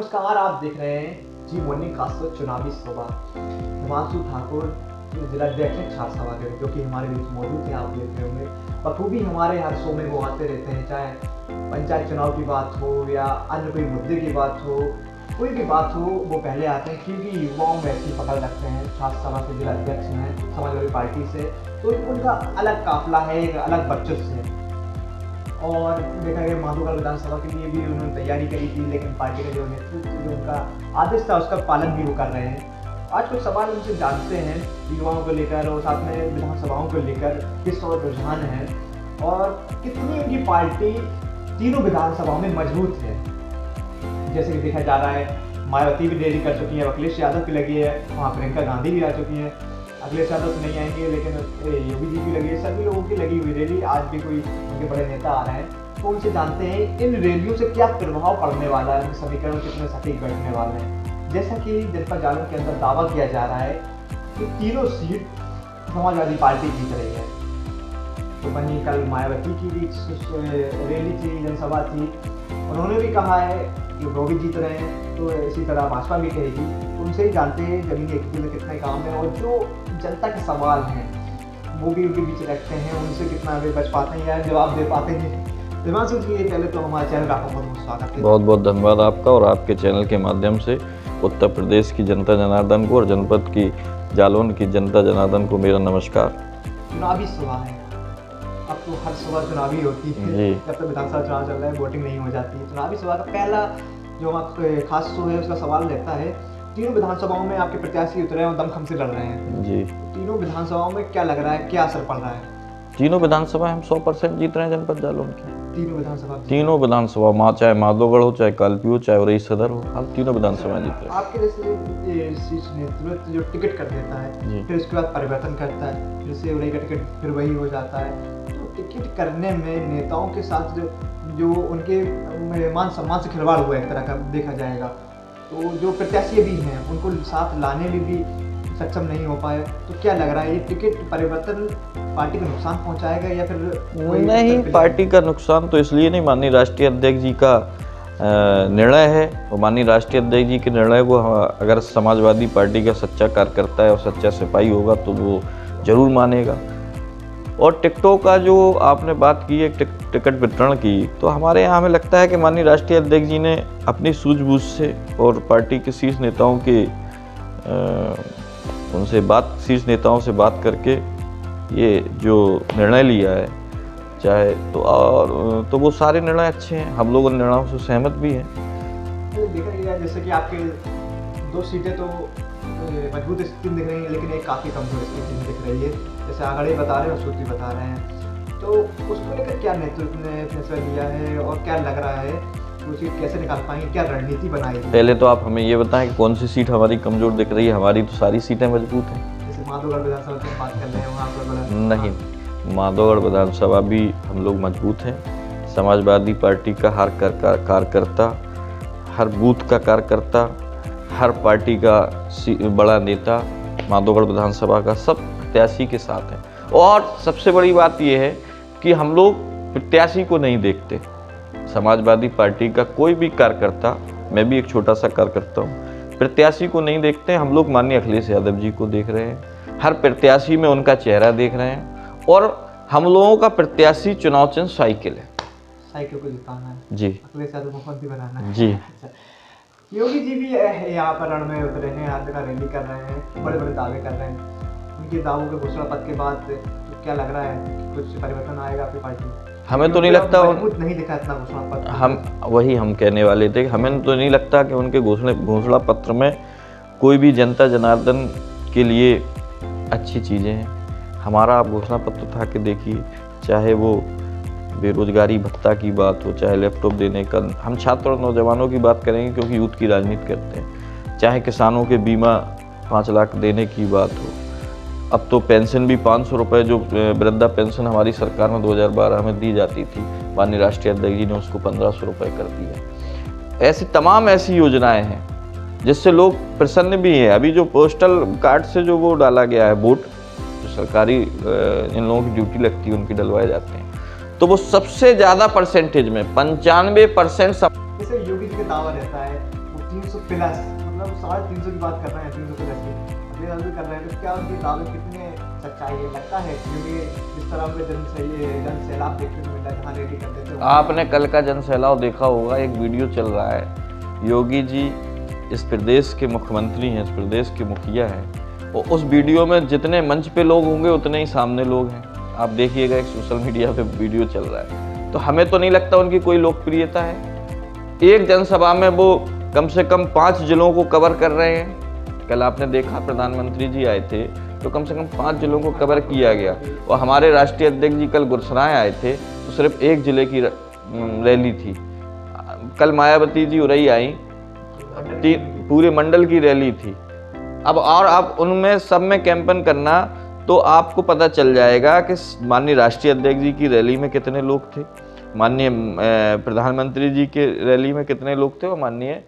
नमस्कार, आप देख रहे हैं जी मॉर्निंग खासकर चुनावी सभा। हिमांशु ठाकुर जिला अध्यक्ष हैं छात्र सभा के, जो कि हमारे बीच मौजूद हैं। आप देख रहे होंगे बखूबी हमारे हर शो में वो आते रहते हैं, चाहे पंचायत चुनाव की बात हो या अन्य कोई मुद्दे की बात हो, कोई भी बात हो, वो पहले आते हैं क्योंकि युवाओं में ऐसी पकड़ रखते हैं। छात्र सभा के जिला अध्यक्ष हैं समाजवादी पार्टी से, तो उनका अलग काफिला है, एक अलग वर्चस्व है। और देखा गया माधोगढ़ विधानसभा के लिए भी उन्होंने तैयारी करी थी, लेकिन पार्टी का जो नेतृत्व जो उनका आदेश था उसका पालन भी वो कर रहे हैं। आज कुछ सवाल उनसे जानते हैं युवाओं को लेकर और साथ में विधानसभाओं को लेकर किस और रुझान है और कितनी उनकी पार्टी तीनों विधानसभाओं में मजबूत है। जैसे कि देखा जा रहा है मायावती भी रैली कर चुकी है, अखिलेश यादव की लगी है, वहाँ प्रियंका गांधी भी आ चुकी है। अखिलेश यादव तो नहीं आएंगे लेकिन योगी जी की लगी है, सभी लोगों की लगी हुई रैली। आज भी कोई उनके बड़े नेता आ रहे हैं, तो उनसे जानते हैं इन रैलियों से क्या प्रभाव पड़ने वाला है, समीकरण कितने सटीक बैठने वाले हैं। जैसा कि जनता जागरण के अंदर दावा किया जा रहा है कि तीनों सीट समाजवादी पार्टी जीत रही है। तो वहीं कल मायावती की भी रैली थी, जनसभा थी, उन्होंने भी कहा है कि वो भी जीत रहे हैं, तो इसी तरह भाजपा भी कहेगी। उनसे ही जानते हैं जमीनी हकीकत में कितने काम है और जो जनता के सवाल हैं वो भी उनके बीच रखते हैं, उनसे कितना वे बच पाते हैं या जवाब दे पाते हैं। हिमांशु जी, पहले तो हमारे चैनल का बहुत बहुत स्वागत है। बहुत बहुत धन्यवाद आपका और आपके चैनल के माध्यम से उत्तर प्रदेश की जनता जनार्दन को और जनपद की जालौन की जनता जनार्दन को मेरा नमस्कार। चुनावी सभा है, अब तो हर सभा चुनावी होती है, जब तक विधानसभा चुनाव चल रहा है वोटिंग नहीं हो जाती है। चुनावी सभा का पहला जो हमारा खास शो है उसका सवाल रहता है, तीनों विधानसभाओं में आपके प्रत्याशी उतरे हैं और दमखम से लड़ रहे हैं जी। तीनों विधानसभाओं में क्या लग रहा है, क्या असर पड़ रहा है? तीनों विधानसभा हम 100% जीत रहे हैं जनपद जालौन की। तीनों विधानसभा चाहे माधोगढ़ हो, चाहे कालपी हो, चाहे उरई सदर हो, हम तीनों विधानसभा जीत रहे हैं। आपके जैसे शीर्ष नेतृत्व जो टिकट कर देता है फिर उसके बाद परिवर्तन करता है, फिर से उरई का टिकट फिर वही हो जाता है, तो टिकट करने में नेताओं के साथ जो उनके मान सम्मान से खिलवाड़ हुआ है एक तरह का देखा जाएगा, तो जो प्रत्याशी भी हैं उनको साथ लाने में भी सक्षम नहीं हो पाए, तो क्या लग रहा है ये टिकट परिवर्तन पार्टी को नुकसान पहुंचाएगा या फिर नहीं? पार्टी का नुकसान तो इसलिए नहीं, माननीय राष्ट्रीय अध्यक्ष जी का निर्णय है और माननीय राष्ट्रीय अध्यक्ष जी के निर्णय को अगर समाजवादी पार्टी का सच्चा कार्यकर्ता है और सच्चा सिपाही होगा तो वो जरूर मानेगा। और टिकटों का जो आपने बात की है टिकट वितरण की, तो हमारे यहाँ हमें लगता है कि माननीय राष्ट्रीय अध्यक्ष जी ने अपनी सूझबूझ से और पार्टी के शीर्ष नेताओं के शीर्ष नेताओं से बात करके ये जो निर्णय लिया है, चाहे तो वो सारे निर्णय अच्छे हैं, हम लोग उन निर्णयों से सहमत भी हैं। देखा गया जैसे कि आपके 2 सीटें तो मजबूत स्थिति दिख रही है, लेकिन एक काफ़ी कमजोर स्थिति दिख रही है, जैसे आगड़े बता रहे हैं और सूत्री बता रहे हैं, तो उसको लेकर क्या नेतृत्व ने फैसला लिया है और क्या लग रहा है वो सीट कैसे निकाल पाएंगे, क्या रणनीति बनाई? पहले तो आप हमें ये बताएं कि कौन सी सीट हमारी कमजोर दिख रही है। हमारी तो सारी सीटें मजबूत हैं। जैसे माधोगढ़ विधानसभा की बात कर रहे हैं, वहाँ पर नहीं, माधोगढ़ विधानसभा भी हम लोग मजबूत हैं। समाजवादी पार्टी का हर कार्यकर्ता, हर बूथ का कार्यकर्ता, हर पार्टी का बड़ा नेता माधोगढ़ विधानसभा का सब प्रत्याशी के साथ है। और सबसे बड़ी बात यह है कि हम लोग प्रत्याशी को नहीं देखते। समाजवादी पार्टी का कोई भी कार्यकर्ता, मैं भी एक छोटा सा कार्यकर्ता हूँ, प्रत्याशी को नहीं देखते। हम लोग माननीय अखिलेश यादव जी को देख रहे हैं, हर प्रत्याशी में उनका चेहरा देख रहे हैं और हम लोगों का प्रत्याशी चुनाव चिन्ह साइकिल है। साइकिल को जिताना है जी, अखिलेश यादव मुख्यमंत्री बनाना है जी। योगी जी भी यहाँ पर रण में उतरे हैं, आज का रैली कर रहे हैं, बड़े बड़े दावे कर रहे हैं। उनके दावों के घोषणा पत्र के बाद तो क्या लग रहा है कि कुछ परिवर्तन आएगा आपकी पार्टी में? हमें तो नहीं लगता, नहीं दिखा इतना घोषणा पत्र। हम कहने वाले थे, हमें तो नहीं लगता कि उनके घोषणा पत्र में कोई भी जनता जनार्दन के लिए अच्छी चीज़ें हैं। हमारा आप घोषणा पत्र उठा के देखिए, चाहे वो बेरोजगारी भत्ता की बात हो, चाहे लैपटॉप देने का, हम छात्र और नौजवानों की बात करेंगे क्योंकि यूथ की राजनीति करते हैं, चाहे किसानों के बीमा 5 लाख देने की बात हो, अब तो पेंशन भी 500 रुपये, जो वृद्धा पेंशन हमारी सरकार में 2012 में दी जाती थी, माननीय राष्ट्रीय अध्यक्ष जी ने उसको 1500 रुपये कर दिया। ऐसी तमाम ऐसी योजनाएं हैं जिससे लोग प्रसन्न भी हैं। अभी जो पोस्टल कार्ड से जो वो डाला गया है वोट, जो सरकारी इन लोगों की ड्यूटी लगती है उनकी डलवाए जाते हैं, तो वो सबसे ज़्यादा परसेंटेज में 95% जैसे योगी जी का दावा रहता है 300 प्लस, मतलब 350 की बात कर रहे हैं, 300 प्लस की अगले साल भी कर रहे हैं, तो क्या उनके दावे कितने सच्चाई है लगता है? क्योंकि जिस तरह उनके जन सैलाब देखने को मिला जहाँ रैली करते थे। आपने कल का जन सैलाब देखा होगा, एक वीडियो चल रहा है, योगी जी इस प्रदेश के मुख्यमंत्री हैं, इस प्रदेश के मुखिया हैं, और उस वीडियो में जितने मंच पे लोग होंगे उतने ही सामने लोग हैं। आप देखिएगा, एक सोशल मीडिया पे वीडियो चल रहा है। तो हमें तो नहीं लगता उनकी कोई लोकप्रियता है। एक जनसभा में वो कम से कम 5 जिलों को कवर कर रहे हैं। कल आपने देखा प्रधानमंत्री जी आए थे तो कम से कम 5 जिलों को कवर किया गया, और हमारे राष्ट्रीय अध्यक्ष जी कल गुरसराय आए थे तो सिर्फ 1 जिले की रैली थी। कल मायावती जी उरई आई, पूरे मंडल की रैली थी। अब और आप उनमें सब में कैंपेन करना, तो आपको पता चल जाएगा कि माननीय राष्ट्रीय अध्यक्ष जी की रैली में कितने लोग थे, माननीय प्रधानमंत्री जी के रैली में कितने लोग थे, और माननीय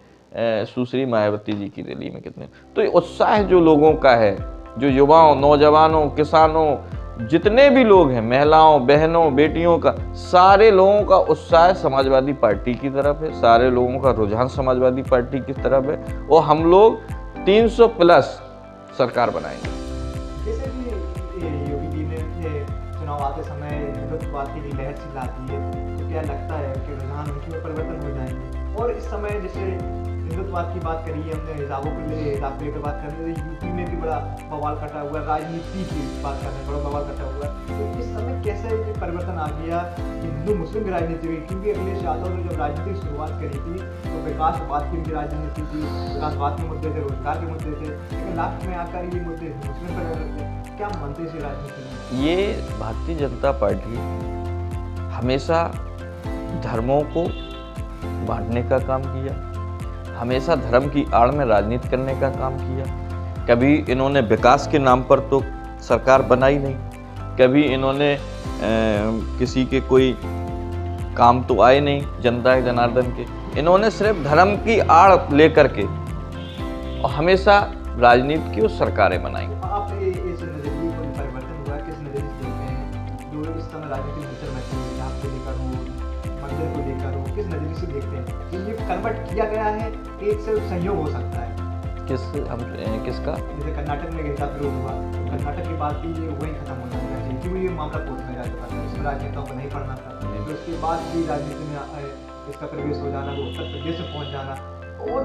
सुश्री मायावती जी की रैली में कितने। तो ये उत्साह जो लोगों का है, जो युवाओं, नौजवानों, किसानों, जितने भी लोग हैं, महिलाओं, बहनों, बेटियों का, सारे लोगों का उत्साह समाजवादी पार्टी की तरफ है, सारे लोगों का रुझान समाजवादी पार्टी की तरफ है, और हम लोग 300 प्लस सरकार बनाएंगे। जैसे कि योगी जी ने चुनाव आते समय हिंदुत्ववाद की लहर चिल्ला दी है, तो क्या लगता है कि रुझान उनकी में परिवर्तन हो जाएंगे? और इस समय जैसे हिंदुत्ववाद की बात करी है हमने, हिजाब को लेकर बात कर रहे हैं, यूपी में भी बड़ा बवाल कटा हुआ है, राजनीति की बात कर रहे हैं, बड़ा बवाल कटा हुआ है। तो इस समय कैसे ये परिवर्तन आ गया कि हिंदू मुस्लिम की राजनीति में? क्योंकि अखिलेश यादव ने जब राजनीति की शुरुआत करी थी तो विकासवाद की भी राजनीति थी, विकासवाद के मुद्दे थे, रोजगार के मुद्दे थे, लेकिन लास्ट में आकर ये मुद्दे मुस्लिम पर लग गए। क्या मानते हैं इस राजनीति में? ये भारतीय जनता पार्टी हमेशा धर्मों को बांटने का काम किया, हमेशा धर्म की आड़ में राजनीति करने का काम किया। कभी इन्होंने विकास के नाम पर तो सरकार बनाई नहीं, कभी इन्होंने किसी के कोई काम तो आए नहीं जनता जनार्दन के। इन्होंने सिर्फ धर्म की आड़ लेकर के और हमेशा राजनीति की और सरकारें बनाई। आप इस नजरिए को परिवर्तन हुआ, किस नजरिए से देखते हैं जो इस समय राजनीतिक विचार मची हुई है, आपको लेकर हो, मंदिर को लेकर हो, किस नजरिए से देखते हैं कि ये कन्वर्ट किया गया है, एक से सहयोग हो सकता है? किसका? जैसे कर्नाटक में गीता विरोध हुआ, कर्नाटक की बात भी ये वही खत्म हो जाना चाहिए, क्योंकि ये मामला कोर्ट में जा चुका था, इसमें राजनेताओं को नहीं पढ़ना था। तो उसके बाद भी राजनीति में इसका प्रवेश हो जाना, वो उत्तर प्रदेश में पहुंच जाना, और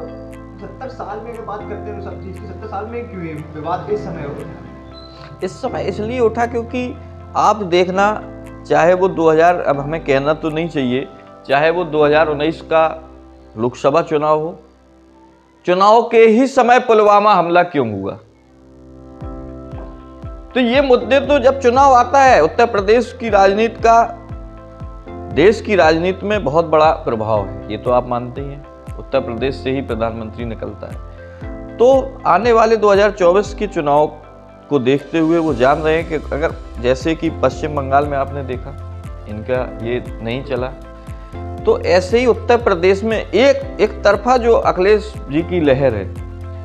70 साल में अगर बात करते हैं सब चीज़ की, 70 साल में क्यों ये विवाद इस समय उठा? इस समय इसलिए उठा क्योंकि आप देखना, चाहे वो 2000, अब हमें कहना तो नहीं चाहिए, चाहे वो 2019 का लोकसभा चुनाव हो, चुनाव के ही समय पुलवामा हमला क्यों हुआ, तो ये मुद्दे तो जब चुनाव आता है, उत्तर प्रदेश की राजनीति का देश की राजनीति में बहुत बड़ा प्रभाव है, ये तो आप मानते ही हैं। उत्तर प्रदेश से ही प्रधानमंत्री निकलता है। तो आने वाले 2024 के चुनाव को देखते हुए वो जान रहे हैं कि अगर जैसे कि पश्चिम बंगाल में आपने देखा इनका ये नहीं चला, तो ऐसे ही उत्तर प्रदेश में एक तरफा जो अखिलेश जी की लहर है,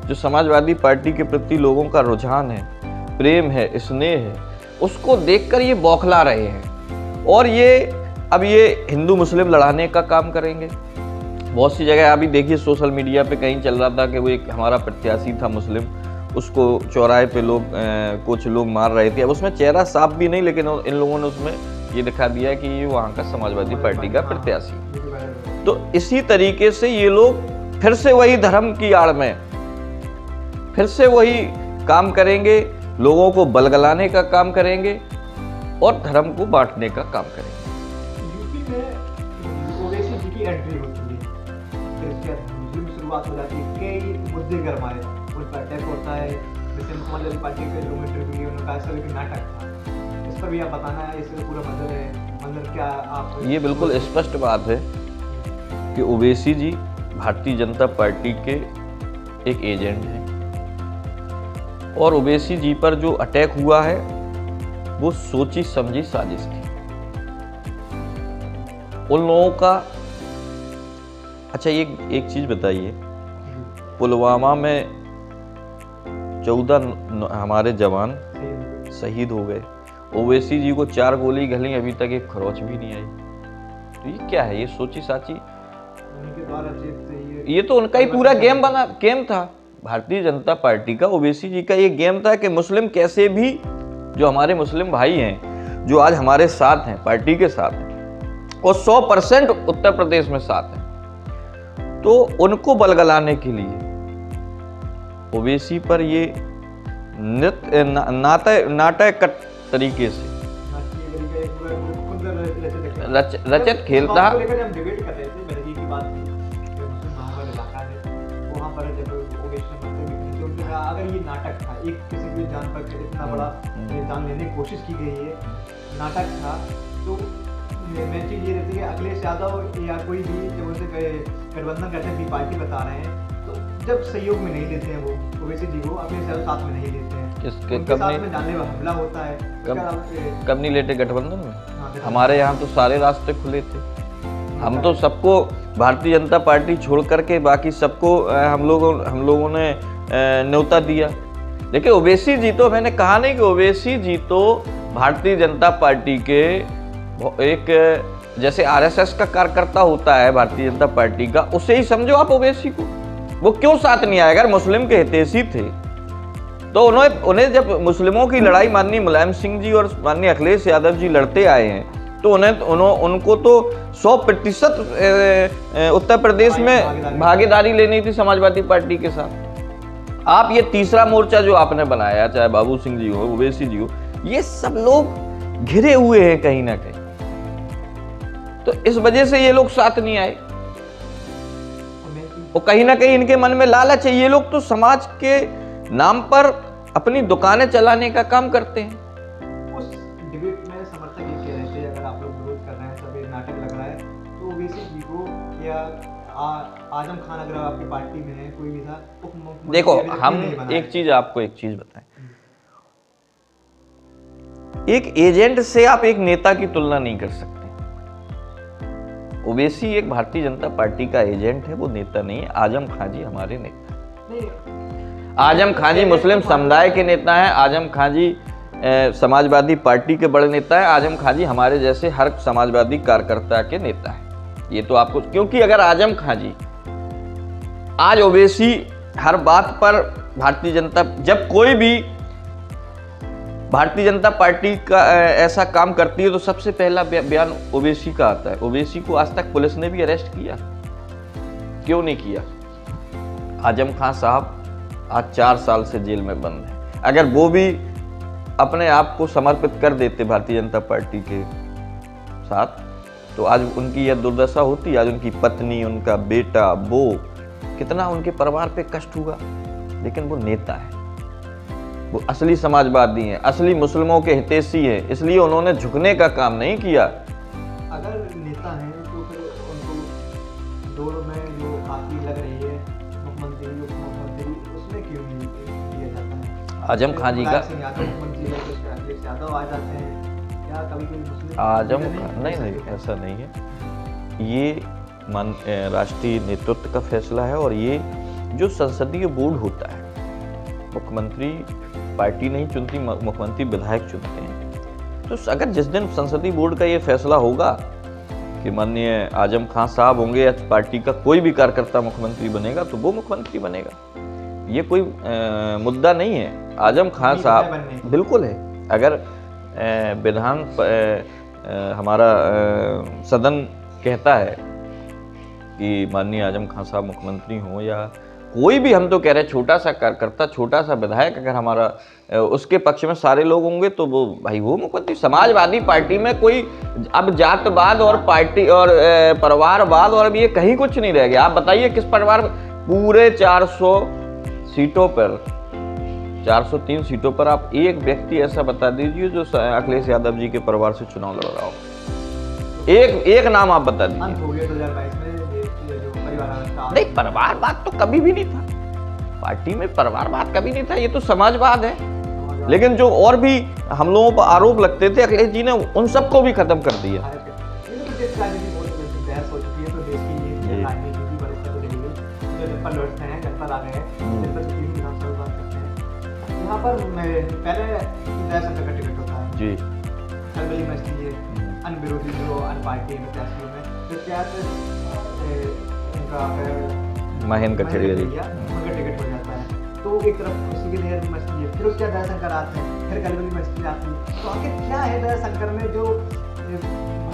जो समाजवादी पार्टी के प्रति लोगों का रुझान है, प्रेम है, स्नेह है, उसको देखकर ये बौखला रहे हैं, और अब ये हिंदू मुस्लिम लड़ाने का काम करेंगे। बहुत सी जगह अभी देखिए सोशल मीडिया पे कहीं चल रहा था कि वो एक हमारा प्रत्याशी था मुस्लिम, उसको चौराहे पे कुछ लोग मार रहे थे। अब उसमें चेहरा साफ भी नहीं, लेकिन इन लोगों ने उसमें ये दिखा दिया कि ये वहाँ का समाजवादी पार्टी का प्रत्याशी। तो इसी तरीके से ये लोग फिर से वही धर्म की आड़ में फिर से वही काम करेंगे, लोगों को बलगलाने का काम करेंगे और धर्म को बांटने का काम करेंगे। यूपी में ओवैसी जी की एंट्री होती है, फिर इसके बाद मुस्लिम शुरुआत हो जाती है, कई मुद्दे गरमाए, उन पर अटैक होता है। जैसे समाजवादी पार्टी के लोग इंटरव्यू लिए, उन्होंने कहा सर कि नाटक था, इस पर भी आप बताना है, इससे पूरा मतलब क्या आप? ये बिल्कुल स्पष्ट बात है कि ओवैसी जी भारतीय जनता पार्टी के एक एजेंट हैं, और ओवैसी जी पर जो अटैक हुआ है वो सोची समझी साजिश थी उन लोगों का। अच्छा, ये एक चीज बताइए, पुलवामा में 14 हमारे जवान शहीद हो गए, ओवैसी जी को 4 गोली घली, अभी तक एक खरोच भी नहीं आई। तो ये क्या है? ये सोची साची उनके द्वारा ये तो उनका ही पूरा गेम था। भारतीय जनता पार्टी का, ओवैसी जी का ये गेम था कि मुस्लिम कैसे भी, जो हमारे मुस्लिम भाई हैं जो आज हमारे साथ हैं, पार्टी के साथ हैं और 100% उत्तर प्रदेश में साथ हैं, तो उनको बलगलाने के लिए ओवैसी पर ये नाटक तरीके से रचत खेल था। अगर ये नाटक था, एक किसी भी जान पर इतना बड़ा जान लेने की कोशिश की गई है, नाटक था, तो मेन चीज ये रहती है कि अखिलेश यादव या कोई भी जब उनसे गठबंधन करते हैं, पार्टी बता रहे हैं, तो जब सहयोग में नहीं लेते हैं वो ओवैसी जी को, अखिलेश यादव साथ में नहीं लेते हैं, उनके साथ में जानलेवा हमला होता है। कब नहीं लेते गठबंधन में? हमारे यहाँ तो सारे रास्ते खुले थे, हम तो सबको, भारतीय जनता पार्टी छोड़ करके बाकी सबको हम लोगों ने न्योता दिया। देखिए ओवैसी जी तो, मैंने कहा नहीं कि ओवैसी जी तो भारतीय जनता पार्टी के एक, जैसे आरएसएस का कार्यकर्ता होता है भारतीय जनता पार्टी का, उसे ही समझो आप ओवैसी को। वो क्यों साथ नहीं आया? अगर मुस्लिम के हितैषी थे तो उन्हें जब मुस्लिमों की लड़ाई माननीय मुलायम सिंह जी और माननीय अखिलेश यादव जी लड़ते आए हैं, तो उनको तो 100% उत्तर प्रदेश में भागीदारी लेनी थी समाजवादी पार्टी के साथ। आप ये तीसरा मोर्चा जो आपने बनाया, चाहे बाबू सिंह जी हो, ओवैसी जी हो, ये सब लोग घिरे हुए हैं कहीं ना कहीं, तो इस वजह से ये लोग साथ नहीं आए। और कहीं ना कहीं इनके मन में लालच है, ये लोग तो समाज के नाम पर अपनी दुकानें चलाने का काम करते हैं। उस डिबेट में समर्थक ये कह रहे थे, अगर आप लोग विरोध कर रहे हैं, सब एक नाटक लग रहा है, तो ओवैसी जी को या आजम खान अगर आपकी पार्टी में है, कोई भी था, देखो हम एक चीज बताएं, एक एजेंट से आप एक नेता की तुलना नहीं कर सकते। ओवैसी एक भारतीय जनता पार्टी का एजेंट है, वो नेता नहीं है। आजम खान जी हमारे नेता, आजम खान जी मुस्लिम समुदाय के नेता हैं। आजम खान जी समाजवादी पार्टी के बड़े नेता हैं। आजम खान जी हमारे जैसे हर समाजवादी कार्यकर्ता के नेता हैं। ये तो आपको, क्योंकि अगर आजम खान जी, आज ओवैसी हर बात पर भारतीय जनता, जब कोई भी भारतीय जनता पार्टी का ऐसा काम करती है तो सबसे पहला बयान ओवैसी का आता है। ओवैसी को आज तक पुलिस ने भी अरेस्ट किया, क्यों नहीं किया? आजम खान साहब आज 4 साल से जेल में बंद है। अगर वो भी अपने आप को समर्पित कर देते भारतीय जनता पार्टी के साथ, तो आज उनकी यह दुर्दशा होती। आज उनकी पत्नी, उनका बेटा, वो कितना उनके परिवार पे कष्ट हुआ। लेकिन वो नेता है, वो असली समाजवादी हैं, असली मुस्लिमों के हितैषी हैं, इसलिए उन्होंने झुकने का काम नहीं किया। अगर नेता हैं तो फिर उनको दोनों में जो खाती लग रही है, मुख्यमंत्री उप मुख्यमंत्री, उसमें क्यों नहीं दिया जाता है? आजम खान जी का यादव आ जाते हैं या कभी आजम खान, नहीं ऐसा नहीं है। ये राष्ट्रीय नेतृत्व का फैसला है, और ये जो संसदीय बोर्ड होता है, मुख्यमंत्री पार्टी नहीं चुनती, मुख्यमंत्री विधायक चुनते हैं। तो अगर जिस दिन संसदीय बोर्ड का ये फैसला होगा कि माननीय आजम खान साहब होंगे या पार्टी का कोई भी कार्यकर्ता मुख्यमंत्री बनेगा, तो वो मुख्यमंत्री बनेगा। ये कोई मुद्दा नहीं है। आजम खान साहब बिल्कुल है। अगर हमारा सदन कहता है कि माननीय आजम खान साहब मुख्यमंत्री हों, या कोई भी, हम तो कह रहे हैं छोटा सा कार्यकर्ता, छोटा सा विधायक, अगर हमारा उसके पक्ष में सारे लोग होंगे तो वो भाई वो मुख्यमंत्री। समाजवादी पार्टी में कोई अब जातवाद और पार्टी और परिवारवाद और अब ये कहीं कुछ नहीं रह गया। आप बताइए किस परिवार, पूरे 400 सीटों पर, 403 सीटों पर आप एक व्यक्ति ऐसा बता दीजिए जो अखिलेश यादव जी के परिवार से चुनाव लड़ रहा हो। एक नाम आप बता दीजिए। नहीं, परिवारवाद तो कभी भी नहीं था पार्टी में, परिवारवाद कभी नहीं था, ये तो समाजवाद है। लेकिन जो और भी हम लोगों पर आरोप लगते थे, अखिलेश जी ने उन सबको भी खत्म कर दिया। यहाँ पर पहले टिकट होता है जी, अन्य विरोधी जो अन्य पार्टी में, तो क्या उनका महेंद्र कठेरिया जी। उनका टिकट हो जाता है। तो एक तरफ उसी के देर मछली है, फिर उसके बाद दयाशंकर आते हैं, फिर कलवली मछली आती है। तो आखिर क्या है दयाशंकर में जो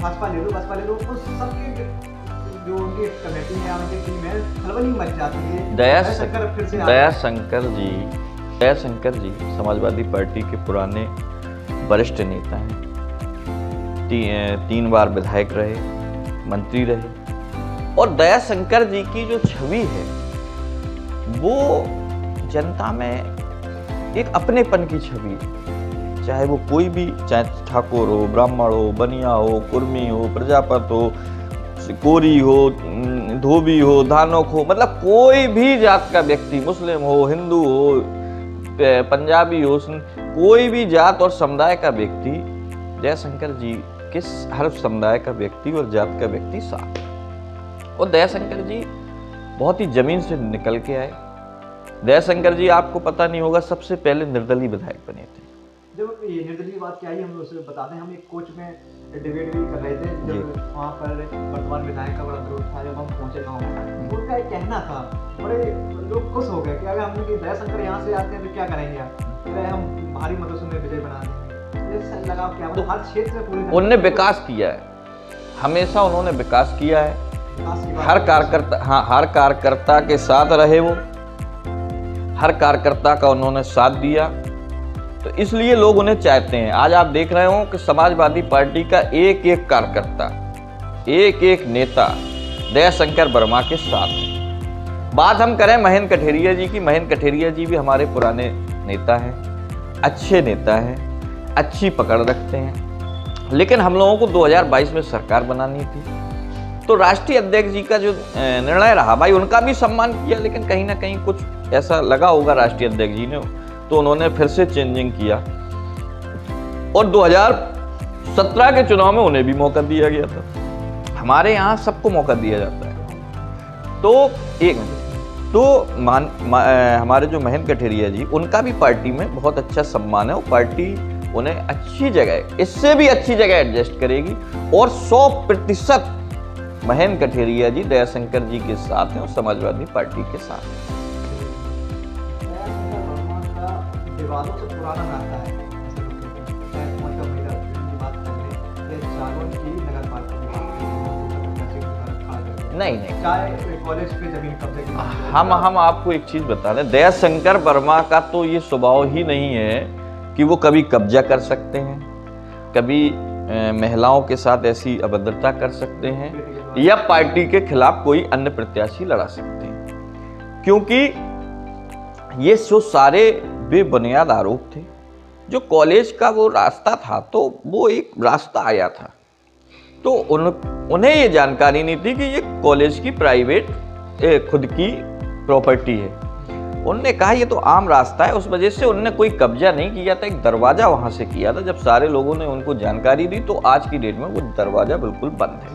बसपा ले लो उस सबके जो उनकी कमेटी है, उनकी टीम है, खलबली मच जाती है। दयाशंकर फिर से दयाशंकर जी समाजवादी पार्टी के पुराने वरिष्ठ नेता हैं। 3 बार विधायक रहे, मंत्री रहे, और दयाशंकर जी की जो छवि है वो जनता में एक अपनेपन की छवि है। चाहे वो कोई भी, चाहे ठाकुर हो, ब्राह्मण हो, बनिया हो, कुर्मी हो, प्रजापत हो, कोरी हो, धोबी हो, धानोक हो, मतलब कोई भी जात का व्यक्ति, मुस्लिम हो, हिंदू हो, पंजाबी हो, कोई भी जात और समुदाय का व्यक्ति, दयाशंकर जी के हर समुदाय का व्यक्ति और जात का व्यक्ति साथ। और दयाशंकर जी बहुत ही जमीन से निकल के आए। दयाशंकर जी, आपको पता नहीं होगा, सबसे पहले निर्दलीय विधायक बने थे। जब ये निर्दलीय बात क्या आई, हम उसे बताते हैं। हम एक कोच में डिबेट भी कर रहे थे, जब वहाँ पर वर्तमान विधायक का बड़ा विरोध था। जब हम पहुँचे गाँव में, तो उनका एक कहना था, बड़े लोग खुश हो गए कि अगर हमने दयाशंकर यहाँ से आते हैं तो क्या करेंगे आप, फिर हम भारी मतों से विजय बना देंगे। ये लगाव क्या, मतलब हर क्षेत्र में पूरे उन्होंने विकास किया है, हमेशा उन्होंने विकास किया है। हर कार्यकर्ता के साथ रहे वो, हर कार्यकर्ता का उन्होंने साथ दिया, तो इसलिए लोग उन्हें चाहते हैं। आज आप देख रहे हो कि समाजवादी पार्टी का एक एक कार्यकर्ता, एक एक नेता दयाशंकर वर्मा के साथ है। बात हम करें महेंद्र कठेरिया जी की, महेंद्र कठेरिया जी भी हमारे पुराने नेता हैं, अच्छे नेता हैं, अच्छी पकड़ रखते हैं। लेकिन हम लोगों को 2022 में सरकार बनानी थी, तो राष्ट्रीय अध्यक्ष जी का जो निर्णय रहा, भाई उनका भी सम्मान किया, लेकिन कहीं ना कहीं कुछ ऐसा लगा होगा राष्ट्रीय अध्यक्ष जी ने, तो उन्होंने फिर से चेंजिंग किया और 2017 के चुनाव में उन्हें भी मौका दिया गया था। हमारे यहाँ सबको मौका दिया जाता है। तो हमारे जो महेंद्र कठेरिया जी, उनका भी पार्टी में बहुत अच्छा सम्मान है, और पार्टी उन्हें अच्छी जगह, इससे भी अच्छी जगह एडजस्ट करेगी, और 100% महेंद्र कठेरिया जी दयाशंकर जी के साथ हैं और समाजवादी पार्टी के साथ हैं। विवादों से पुराना नाता है। नहीं, चाहे कॉलेज पे जमीन कब्जे की, हम आपको एक चीज बता दें, दयाशंकर वर्मा का तो ये स्वभाव ही नहीं है कि वो कभी कब्जा कर सकते हैं, कभी महिलाओं के साथ ऐसी अभद्रता कर सकते हैं, या पार्टी के खिलाफ कोई अन्य प्रत्याशी लड़ा सकते हैं। क्योंकि ये जो सारे बेबुनियाद आरोप थे, जो कॉलेज का वो रास्ता था, तो वो एक रास्ता आया था, तो उन्हें ये जानकारी नहीं थी कि ये कॉलेज की प्राइवेट खुद की प्रॉपर्टी है। उन्होंने कहा ये तो आम रास्ता है, उस वजह से उन्होंने कोई कब्जा नहीं किया था, एक दरवाजा वहां से किया था। जब सारे लोगों ने उनको जानकारी दी, तो आज की डेट में वो दरवाजा बिल्कुल बंद है।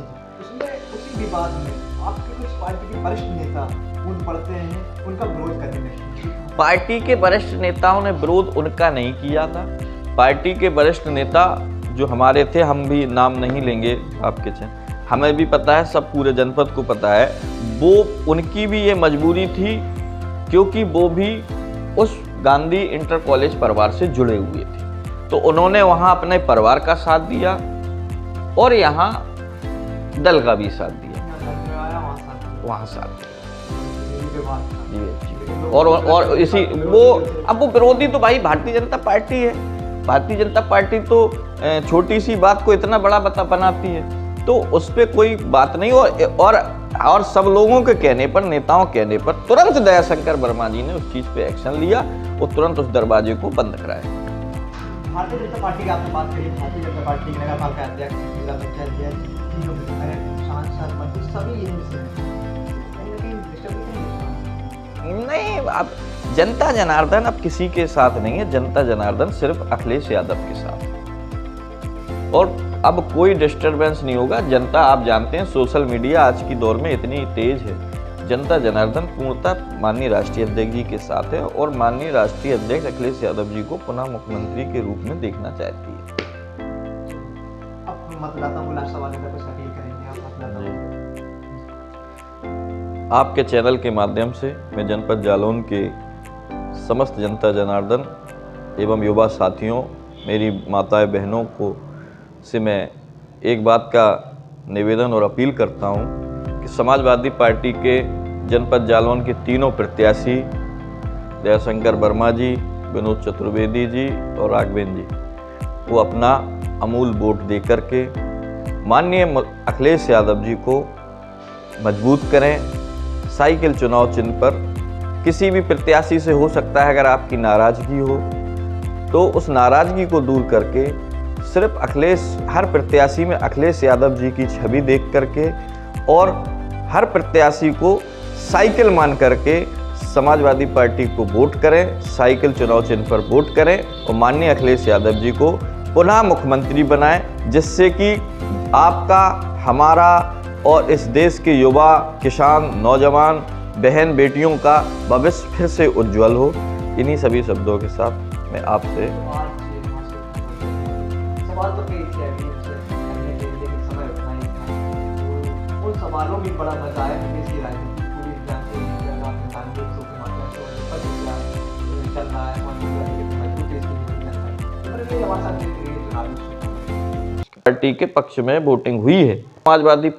उसी विवाद में आपके कुछ पार्टी के वरिष्ठ नेता कूद पड़ते हैं, उनका विरोध करने लगे। पार्टी के वरिष्ठ नेताओं ने विरोध उनका नहीं किया था। पार्टी के वरिष्ठ नेता जो हमारे थे, हम भी नाम नहीं लेंगे आपके, हमें भी पता है, सब पूरे जनपद को पता है, वो उनकी भी ये मजबूरी थी, क्योंकि वो भी उस गांधी इंटर कॉलेज परिवार से जुड़े हुए थे। तो उन्होंने वहाँ अपने परिवार का साथ दिया और यहाँ दल का भी साथ दिया, वहाँ साथ दिया। और इसी वो, अब वो विरोधी तो भाई भारतीय जनता पार्टी है। भारतीय जनता पार्टी तो छोटी सी बात को इतना बड़ा बनाती है, तो उस पर कोई बात नहीं। और सब लोगों के कहने पर, नेताओं के कहने पर, तुरंत दयाशंकर वर्मा जी ने उस चीज पे एक्शन लिया और तुरंत उस दरवाजे को बंद कराया। भारतीय जनता पार्टी की आपने बात करी, भारतीय जनता पार्टी के नगरपालिका अध्यक्ष, जिला पंचायत सांसद, मंत्री सभी यहीं से हैं। नहीं, अब जनता जनार्दन अब किसी के साथ नहीं है, जनता जनार्दन सिर्फ अखिलेश यादव के साथ है, और अब कोई डिस्टरबेंस नहीं होगा। जनता, आप जानते हैं सोशल मीडिया आज की दौर में इतनी तेज है, जनता जनार्दन पूर्णतः माननीय राष्ट्रीय अध्यक्ष जी के साथ है, और माननीय राष्ट्रीय अध्यक्ष अखिलेश यादव जी को पुनः मुख्यमंत्री के रूप में देखना चाहती है। अब मतदाताओं को लास्ट सवाल का कुछ अपील करेंगे आप मतदाताओं को? आपके चैनल के माध्यम से मैं जनपद जालौन के समस्त जनता जनार्दन एवं युवा साथियों, मेरी माताएं बहनों को से मैं एक बात का निवेदन और अपील करता हूं कि समाजवादी पार्टी के जनपद जालौन के तीनों प्रत्याशी दयाशंकर वर्मा जी, विनोद चतुर्वेदी जी और राघवेंद्र जी वो अपना अमूल वोट दे करके माननीय अखिलेश यादव जी को मजबूत करें। साइकिल चुनाव चिन्ह पर किसी भी प्रत्याशी से हो सकता है अगर आपकी नाराज़गी हो तो उस नाराज़गी को दूर करके सिर्फ हर प्रत्याशी में अखिलेश यादव जी की छवि देख करके और हर प्रत्याशी को साइकिल मान करके समाजवादी पार्टी को वोट करें, साइकिल चुनाव चिन्ह पर वोट करें और माननीय अखिलेश यादव जी को पुनः मुख्यमंत्री बनाएं, जिससे कि आपका, हमारा और इस देश के युवा, किसान, नौजवान, बहन बेटियों का भविष्य फिर से उज्जवल हो। इन्हीं सभी शब्दों के साथ मैं आपसे सवाल तो कई थे अभी उनसे करने के लिए, लेकिन समय उतना ही था। तो उन सवालों में बड़ा मजा आया कि देश की राजनीति पूरी चल रहा है पार्टी के पक्ष में वोटिंग हुई है। समाजवादी